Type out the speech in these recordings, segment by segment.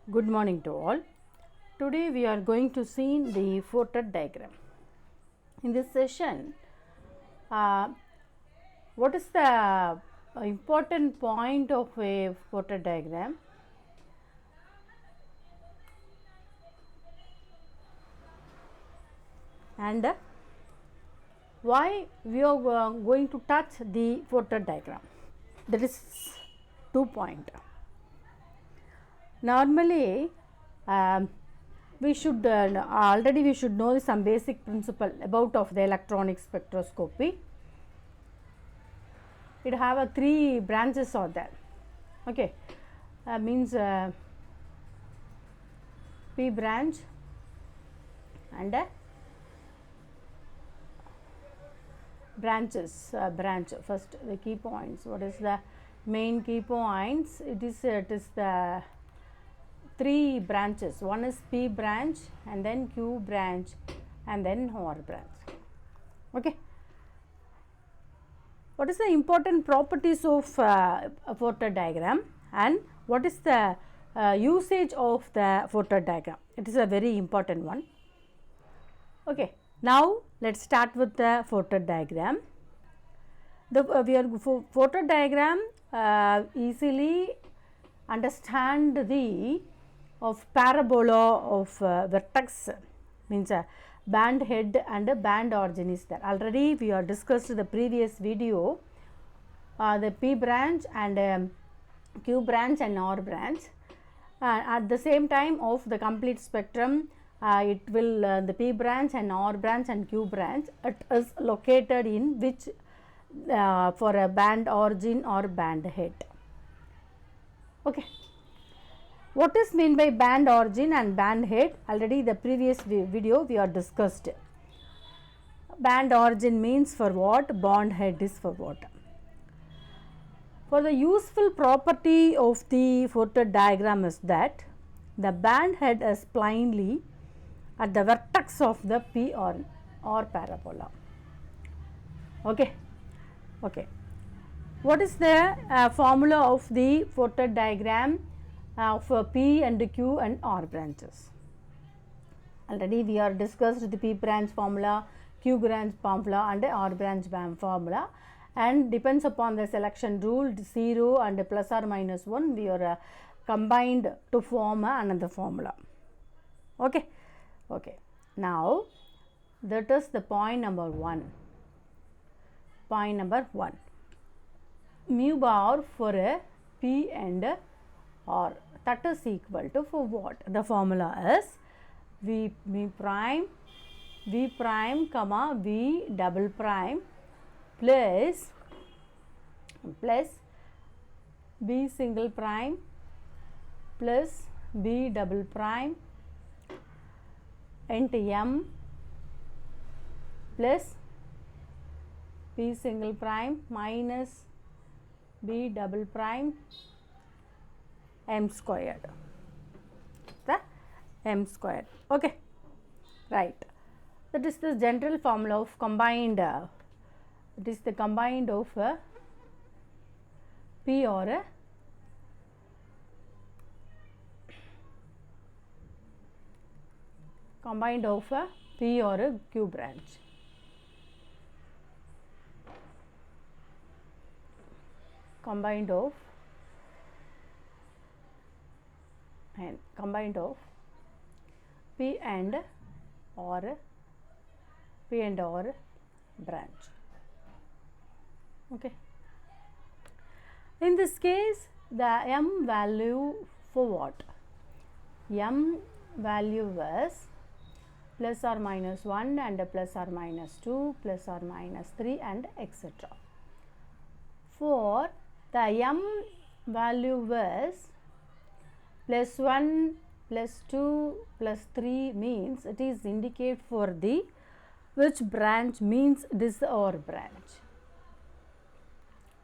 Good morning to all. Today we are going to see the photod diagram. In this session, what is the important point of a photod diagram? And why we are going to touch the photod diagram? That is 2 point. Normally, we should know some basic principle about of the electronic spectroscopy. It have a 3 branches are there. Okay, means P branch and branches. Branch first the key points. What is the main key points? It is the 3 branches. One is P branch and then Q branch and then R branch. Okay. What is the important properties of a photod diagram and what is the usage of the photod diagram? It is a very important one. Okay. Now let's start with the photod diagram. The photod diagram easily understand the of parabola of vertex, means band head and band origin is there. Already we have discussed the previous video the P branch and Q branch and R branch. At the same time of the complete spectrum, it will the P branch and R branch and Q branch, it is located in which for a band origin or band head. Okay. What is meant by band origin and band head? Already the previous video we are discussed. Band origin means for what? Band head is for what? For the useful property of the photod diagram is that the band head is plainly at the vertex of the P or parabola. Okay. Okay. What is the formula of the photod diagram of P and Q and R branches? Already we are discussed the P branch formula, Q branch formula and R branch formula, and depends upon the selection rule 0 and plus or minus 1 we are combined to form another formula. Okay. Okay. Now that is the point number 1. Point number 1. Mu bar for a P and R, that is equal to for what? The formula is V prime comma V double prime plus B single prime plus B double prime into M plus B single prime minus B double prime M squared. The M squared. Okay. Right. That is the general formula of combined. It is the combined of P or a combined of a P or a Q branch. Combined of P and R branch. Okay. In this case, the M value for what? M value was plus or minus 1 and plus or minus 2 plus or minus 3 and etc. For the M value was plus 1 plus 2 plus 3 means it is indicate for the which branch, means it is the OR branch.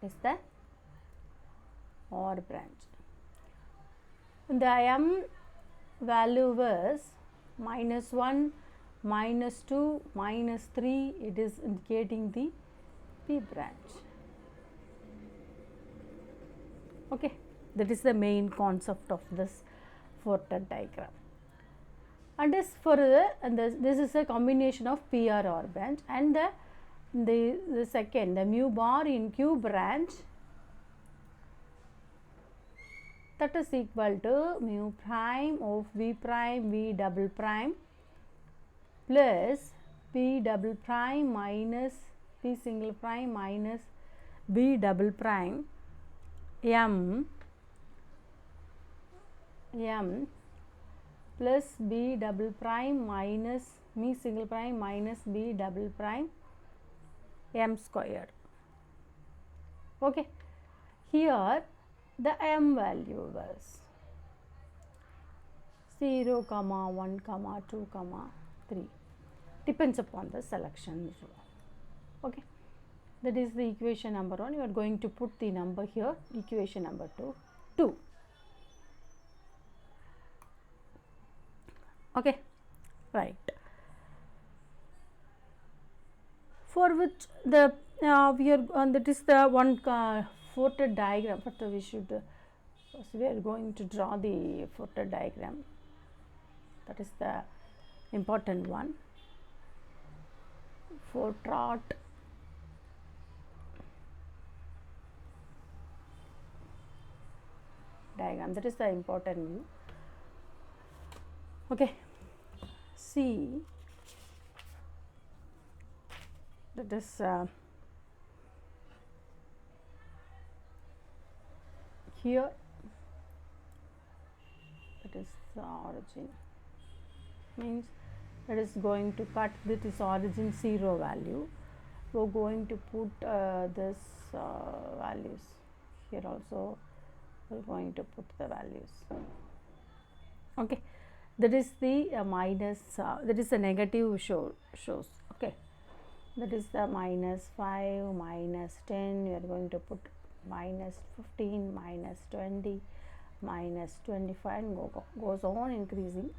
It is the OR branch. The M value was minus 1, minus 2, minus 3, it is indicating the P branch. Okay. That is the main concept of this Fortet diagram. And as for this is a combination of PRR branch, and the second, the mu bar in Q branch, that is equal to mu prime of V prime V double prime plus P double prime minus P single prime minus B double prime M plus B double prime minus me single prime minus B double prime M squared. Okay, here the M value was 0, 1, 2, 3, depends upon the selection row. Okay, that is the equation number 1. You are going to put the number here, equation number 2. Okay, right. For which the we are that is the one Fortet diagram, but we should first we are going to draw the Fortet diagram. That is the important one. Fortet diagram, that is the important view. Okay, see, that is here, that is the origin, means that is going to cut this origin 0 value. We are going to put this values here also. We are going to put the values. Okay, that is the minus, that is the negative shows. Okay, that is the minus 5, minus 10. We are going to put minus 15, minus 20, minus 25, and goes on increasing.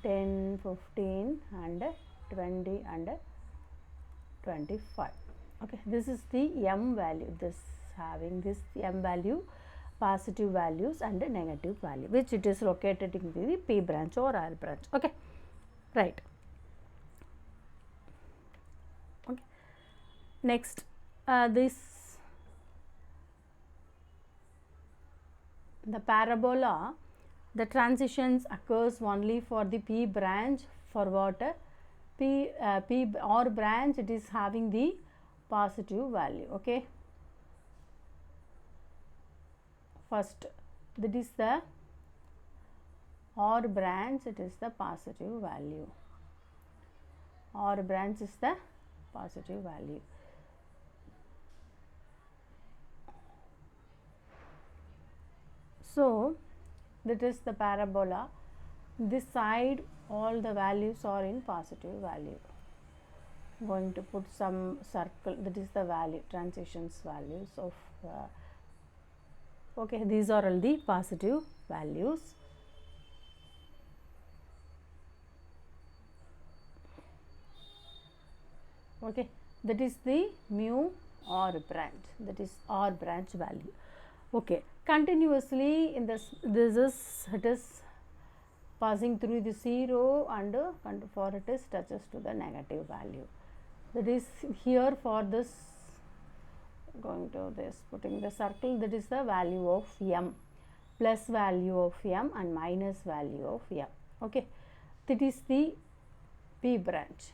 10, 15, and 20, and 25. Okay, this is the M value. This having this M value, positive values and negative value, which it is located in the P branch or R branch. Okay, right. Okay, next the parabola, the transitions occurs only for the P branch. For what? P or branch, it is having the positive value. Okay, first, that is the OR branch, it is the positive value. OR branch is the positive value. So, that is the parabola. This side, all the values are in positive value. I am going to put some circle, that is the value, transitions values of okay, these are all the positive values. Okay, that is the mu OR branch, that is OR branch value. Okay, continuously in this it is passing through the 0 and for it is touches to the negative value. That is here for this, going to this, putting the circle, that is the value of M, plus value of M and minus value of M. Okay, that is the P branch.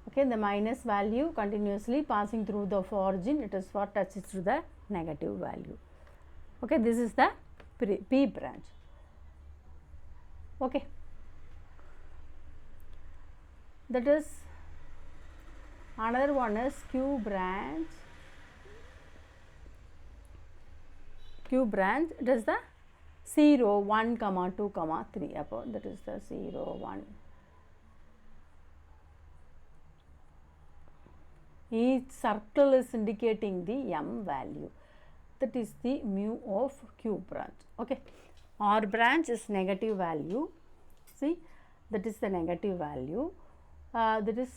Okay, the minus value continuously passing through the origin, it is for touches to the negative value. Okay, this is the P branch. Okay, that is another one is Q branch. Q branch, it is the 0, 1, 2, 3 upon, that is the 0, 1. Each circle is indicating the M value, that is the mu of Q branch. Okay, R branch is negative value, see, that is the negative value, that is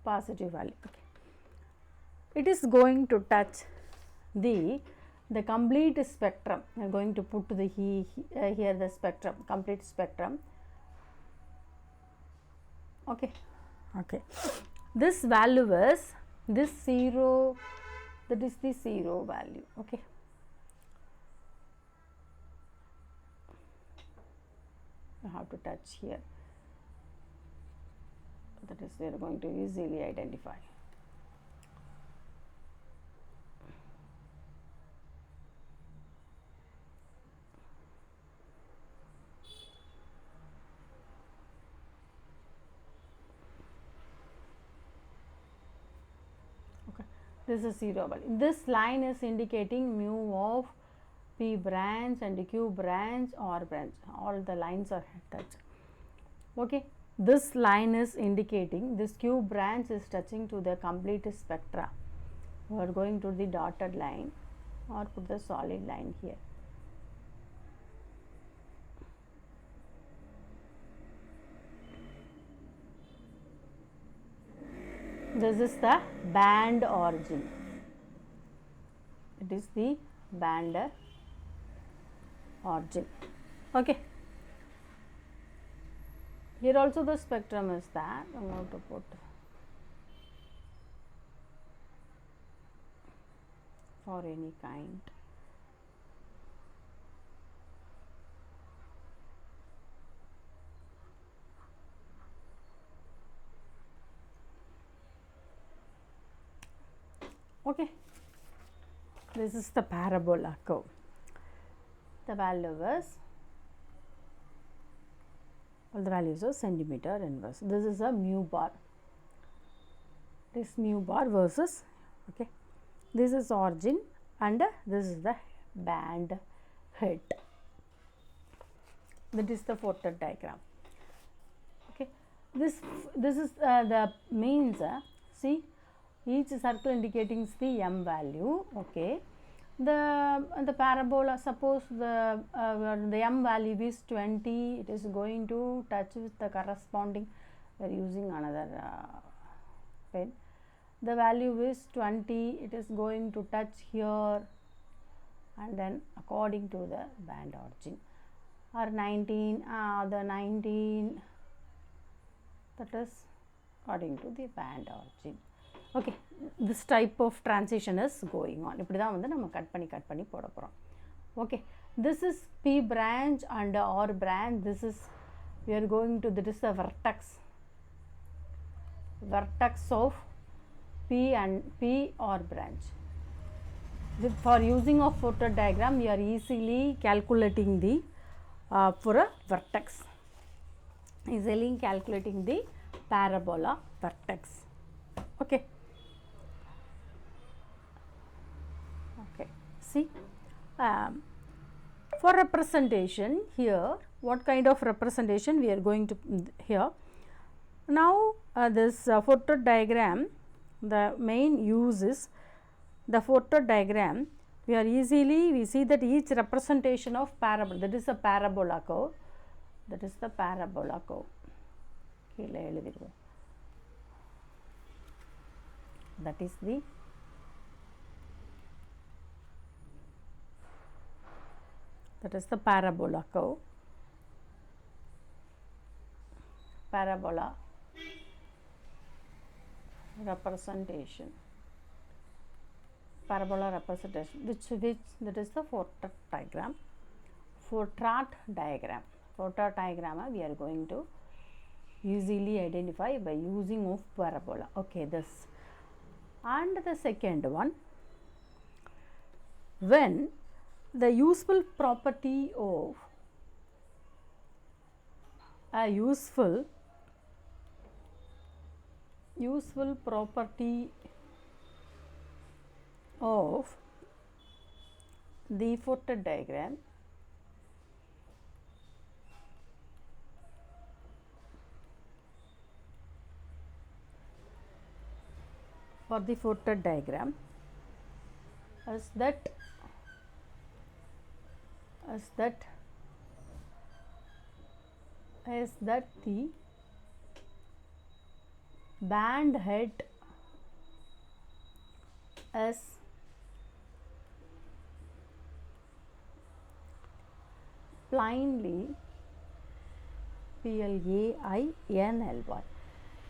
positive value. Okay, it is going to touch the the complete spectrum. We are going to put the here the spectrum, complete spectrum. Okay, okay. This value is this 0, that is the 0 value. Okay. You have to touch here. That is, we are going to easily identify. Okay, this is 0 value. This line is indicating mu of P branch and Q branch or branch. All the lines are touched. Okay, this line is indicating this Q branch is touching to the complete spectra. We are going to the dotted line or put the solid line here. This is the band origin. It is the band origin. Okay. Here also the spectrum is that. I am going to put for any kind. Okay, this is the parabola curve. The value is, all the values are centimeter inverse. This is a mu bar. This mu bar versus, okay, this is origin and this is the band head. That is the Fourier diagram. Okay, this is the means. See, each circle indicating the m value. Okay, the parabola, suppose the m value is 20, it is going to touch with the corresponding, we are using another pen. The value is 20, it is going to touch here and then according to the band origin, or 19, the 19, that is according to the band origin. Okay, this type of transition is going on. இப்படி தான் வந்து நம்ம cut பண்ணி போட போகிறோம். Okay, this is P branch and R branch. This is, we are going to, that is the vertex of P and P or branch. For using of Fourier diagram, we are easily calculating the for a vertex, easily calculating the parabola vertex. Okay. Okay. See, for representation here, what kind of representation we are going to here. Now this Fourier diagram, the main use is the Fourier diagram. We are easily, we see that each representation of parabola, that is a parabola curve, that is the parabola curve. That is the parabola curve. Parabola representation. Parabola representation, which that is the Fourier diagram. Fourier diagram. Fourier diagram we are going to easily identify by using of parabola. Okay, this. And the second one, when the useful property of a useful property of the Fourier diagram for the Fourier diagram is that the band head is plainly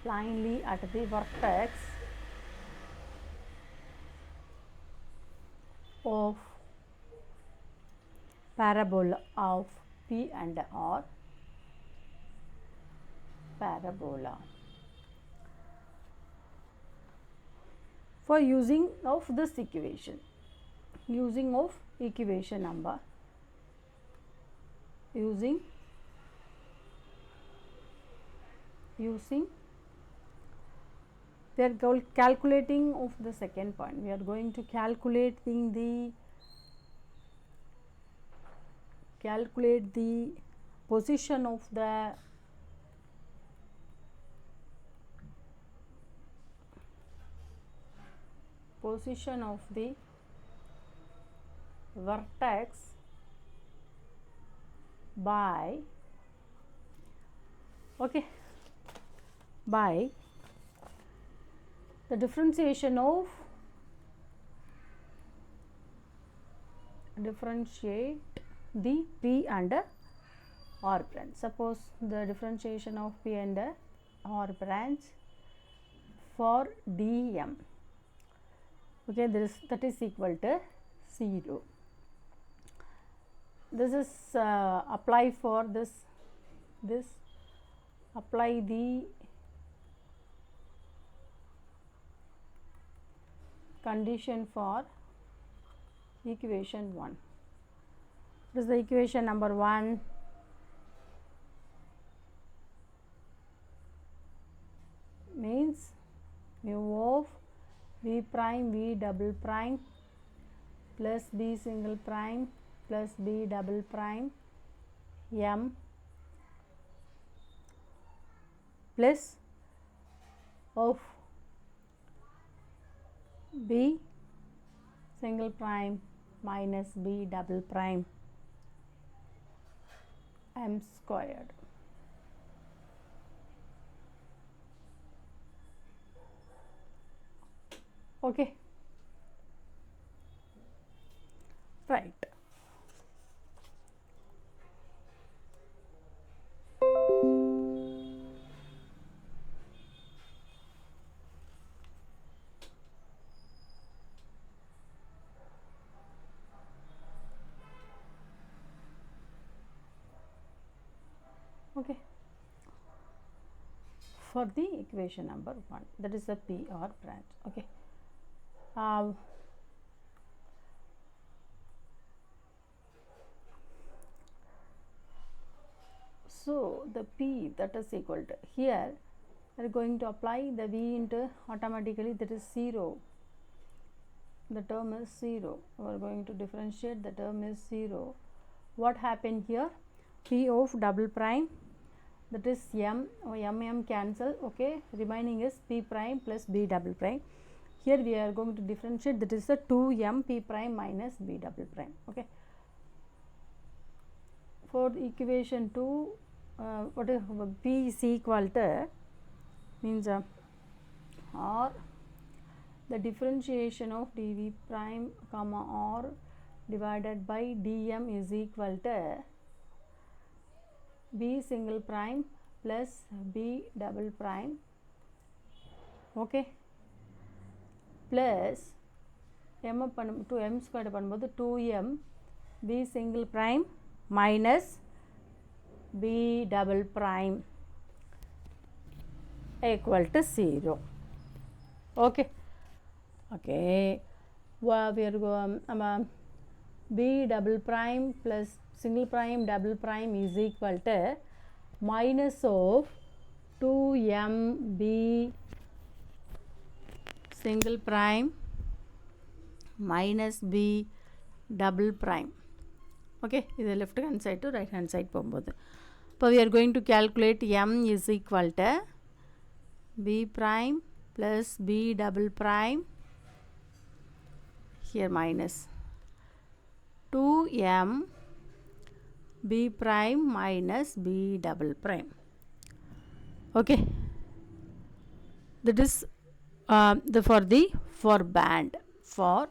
plainly at the vertex of parabola of P and R parabola. For using of this equation, using of equation number, using we are calculating of the second point. We are going to calculate the position of the vertex by the differentiation of the P and R branch. Suppose the differentiation of P and R branch for dm, okay, that is equal to 0. This is apply for this apply the condition for equation 1. This is the equation number 1. Means mu of V prime V double prime plus B single prime plus B double prime M plus of B single prime minus B double prime M squared. Okay, right. Okay, for the equation number 1, that is the PR branch. Okay, so the P, that is equal to, here we are going to apply the V into automatically, that is 0. The term is 0. We are going to differentiate, the term is 0. What happened here? P of double prime, that is M, M cancel, okay, remaining is P prime plus B double prime. Here we are going to differentiate, that is the 2M P prime minus B double prime. Okay, for equation 2, what is P is equal to, means R, the differentiation of dV prime comma R divided by dm is equal to B single prime plus B double prime, okay, plus M to M squared பண்ணும்போது 2M B single prime minus B double prime equal to 0. Okay, okay, well, we are going B double prime plus single prime double prime is equal to minus of 2M B single prime minus B double prime. Okay, this is left hand side to right hand side. So we are going to calculate M is equal to B prime plus B double prime, here minus 2M B prime minus B double prime. Okay, that is for band, for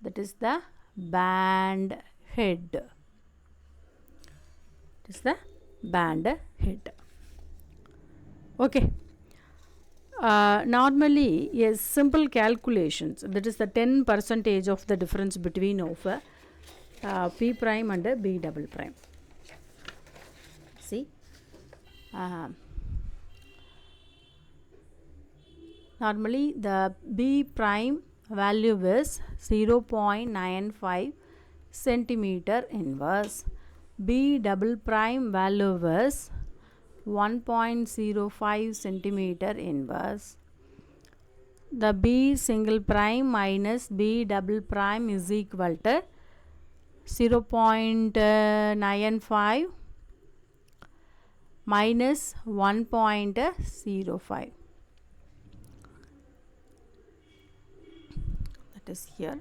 that is the band head. It is the band head. Okay. Normally, yes, simple calculations, that is the 10% of the difference between of P prime and B double prime. See, normally the B prime value is 0.95 centimeter inverse. B double prime value is 1.05 centimeter inverse. The B single prime minus B double prime is equal to 0.95 minus 1.05. That is here.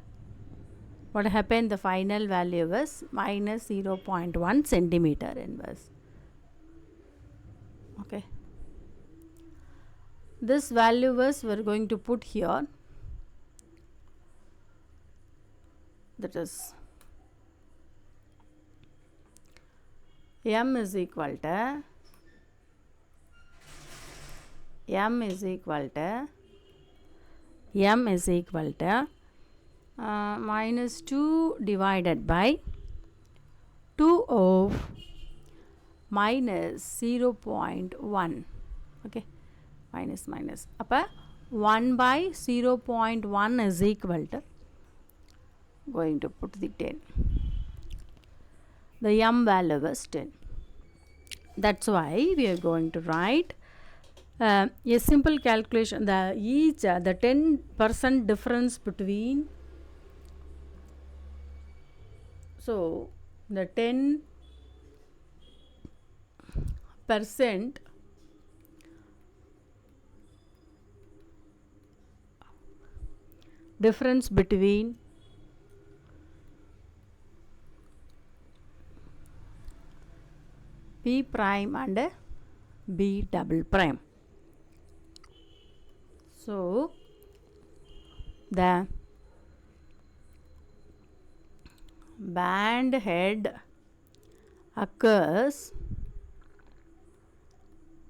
What happened? The final value was minus 0.1 centimeter inverse. Okay. This value was we are going to put here. That is m is equal to minus 2 divided by 2 of minus 0.1. Okay, minus. Appa 1 by 0.1 is equal to, going to put the 10. The m value is 10. That's why we are going to write a simple calculation. The 10% difference between, so the 10% difference between P prime and B double prime. So the band head occurs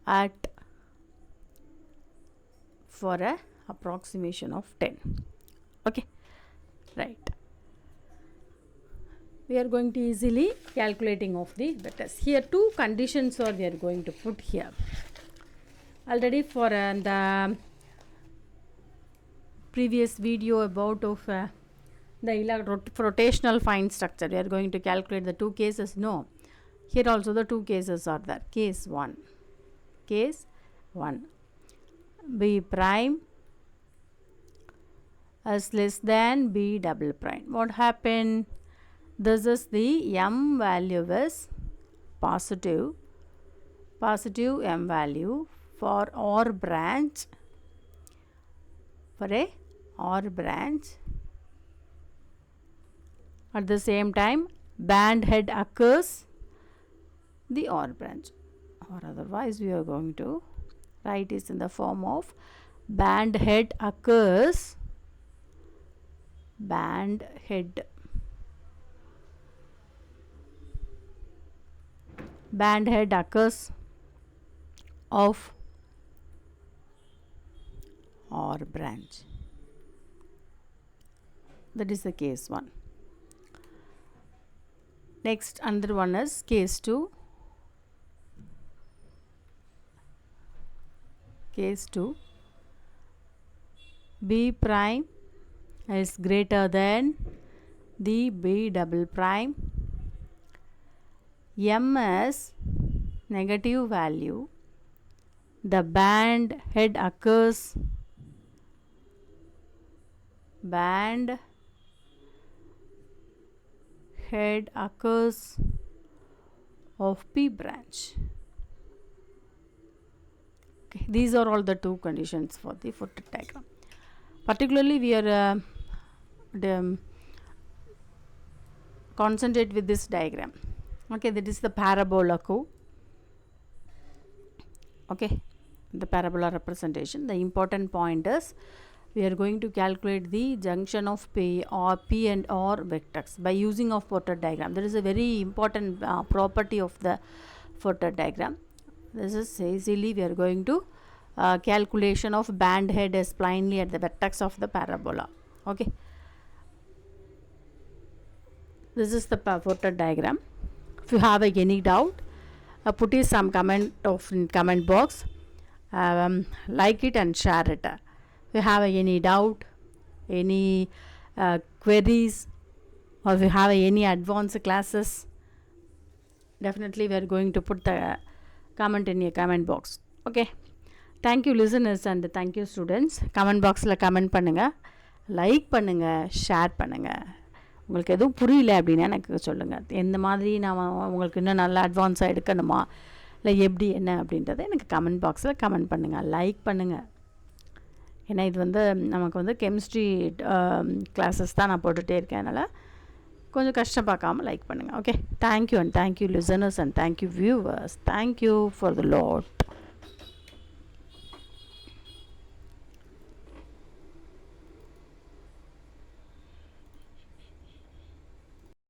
at for a approximation of 10. Okay, right. We are going to easily calculating of the vectors. Here two conditions are we are going to put here. Already for the previous video about of the rotational fine structure, we are going to calculate the two cases. No, here also the two cases are there. Case 1, B prime is less than B double prime. What happened? This is the m value is positive m value for OR branch, at the same time band head occurs the OR branch, or otherwise we are going to write this in the form of band head occurs of OR branch. That is the case 1. Next, another one is case 2. B prime is greater than the B double prime. M is negative value. The band head occurs of P branch. Okay, these are all the two conditions for the Fourier diagram. Particularly we are concentrate with this diagram. Okay, that is the parabola curve. Okay, the parabola representation. The important point is we are going to calculate the junction of P and R vectors by using of Porter diagram. There is a very important property of the Porter diagram. This is easily we are going to calculation of band head as splinely at the vertex of the parabola. Okay. This is the Porter diagram. If you have any doubt, put in some comment in comment box. Like it and share it. If you have any doubt, any queries, or if you have any advanced classes, definitely we are going to put the comment in your comment box. Okay. Thank you listeners and thank you students. Comment box la comment பண்ணுங்க, like பண்ணுங்க, share பண்ணுங்க. உங்களுக்கு எதுவும் புரியல அப்படின்னா எனக்கு சொல்லுங்கள். எந்த மாதிரி நான் உங்களுக்கு இன்னும் நல்லா அட்வான்ஸாக எடுக்கணுமா இல்லை எப்படி என்ன அப்படின்றத எனக்கு கமெண்ட் பாக்ஸில் கமெண்ட் பண்ணுங்கள், லைக் பண்ணுங்கள். ஏன்னா இது வந்து நமக்கு வந்து கெமிஸ்ட்ரி கிளாஸஸ் தான் நான் போட்டுகிட்டே இருக்கேன். அதனால் கொஞ்சம் கஷ்டம் பார்க்காமல் லைக் பண்ணுங்கள். Okay, thank you and thank you listeners and thank you viewers. Thank you for the lot.